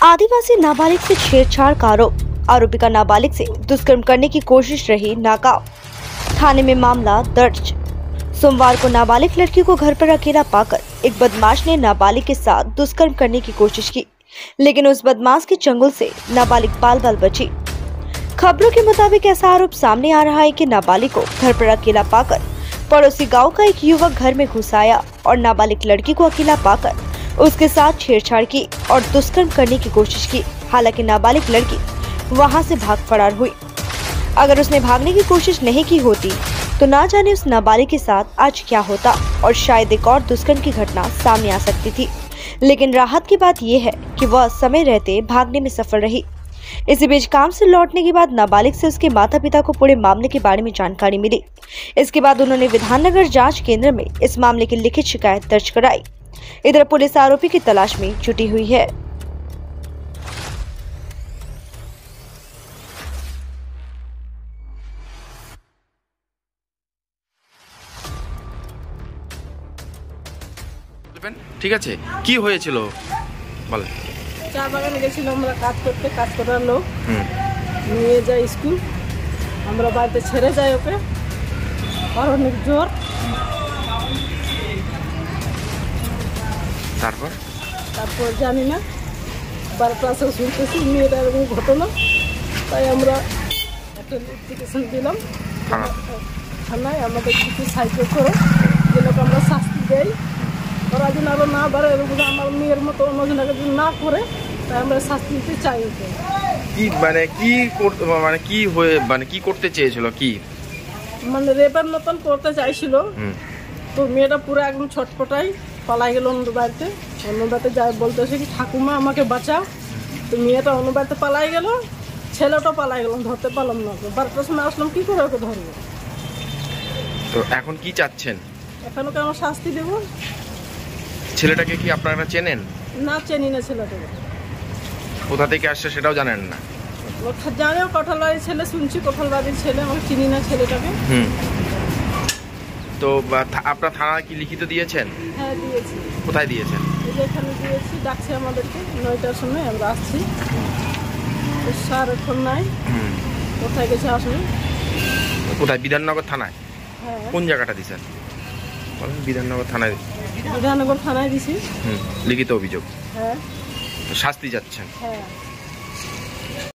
आदिवासी नाबालिग से छेड़छाड़ का आरोपी का नाबालिग से दुष्कर्म करने की कोशिश रही नाकाम। थाने में मामला दर्ज। सोमवार को नाबालिग लड़की को घर पर अकेला पाकर एक बदमाश ने नाबालिग के साथ दुष्कर्म करने की कोशिश की, लेकिन उस बदमाश के चंगुल से नाबालिग बाल बाल बची। खबरों के मुताबिक ऐसा आरोप सामने आ रहा है कि नाबालिग को घर पर अकेला पाकर पड़ोसी गांव का एक युवक घर में घुस आया और नाबालिग लड़की को अकेला पाकर उसके साथ छेड़छाड़ की और दुष्कर्म करने की कोशिश की। हालांकि नाबालिग लड़की वहां से भाग फरार हुई। अगर उसने भागने की कोशिश नहीं की होती तो ना जाने उस नाबालिग के साथ आज क्या होता और शायद एक और दुष्कर्म की घटना सामने आ सकती थी। लेकिन राहत की बात यह है कि वह समय रहते भागने में सफल रही। इसी बीच काम से लौटने के बाद नाबालिग से उसके माता पिता को पूरे मामले के बारे में जानकारी मिली। इसके बाद उन्होंने विधाननगर जांच केंद्र में इस मामले की लिखित शिकायत दर्ज कराई। इधर पुलिस आरोपी की तलाश में जुटी हुई है। ঠিক আছে, কি হয়েছিল বল। চা বাগানে গেছিলাম আমরা কাজ করতে, কাজ করার লোক নিয়ে যায় স্কুল, আমরা বাড়িতে ছেড়ে যাই ওকে। আর অনেক জোর, তারপর জানি না 12 ক্লাসে শুনতেছি মেয়েটা এরকম ঘটনা, তাই আমরা একটা নোটিফিকেশন দিলাম থানায়, আমাদের কিছু সাহায্য করো যেন আমরা শাস্তি দেই। ওরা যেন আরো না বাড়ে, এরকম আমার মেয়ের মতো অন্যজনকে যদি না করে, তাই আমরা শাস্তি দিতে চাই ওকে। কি করতে চেয়েছিল, কি মানে রেপের মতন করতে চাইছিল। তো মেয়েটা পুরো একদম ছটপটাই পালাই গেল অন্য বাড়িতে। অন্য বাড়িতে যাই বলতেছে কি ঠাকুমা আমাকে বাঁচাও। তো মেয়েটা অন্য বাড়িতে পালাই গেল, ছেলেটা পালাই গেল, ধরতে পারলাম না। 12টার সময় আসলাম, কি করে ওকে ধরবো। তো এখন কি চাচ্ছেন? এখন ওকে আমার শাস্তি দেবো। ছেলেটাকে কি আপনারা চেনেন? না, চিনি না ছেলেটাকে। কোথা থেকে আসছে সেটাও জানেন না? জানেও কোঠালবাড়ির ছেলে, শুনছি কোঠালবাড়ির ছেলে, আমাকে চিনি না ছেলেটাকে। তো আপনার থানায় কি লিখিত দিয়েছেন? হ্যাঁ দিয়েছি। কোথায় দিয়েছেন? এখানে দিয়েছি, ডাকছে আমাদেরকে 9টার সময়, আমরা আসছি। স্যার এখন নাই, কোথায় গেছে আসলে। কোথায়? বিধাননগর থানায়? হ্যাঁ। কোন জায়গাটা দিয়েছেন? বিধাননগর থানায়। বিধাননগর থানায় দিছি। লিখিত অভিযোগ। হ্যাঁ। শাস্তি যাচ্ছেন? হ্যাঁ।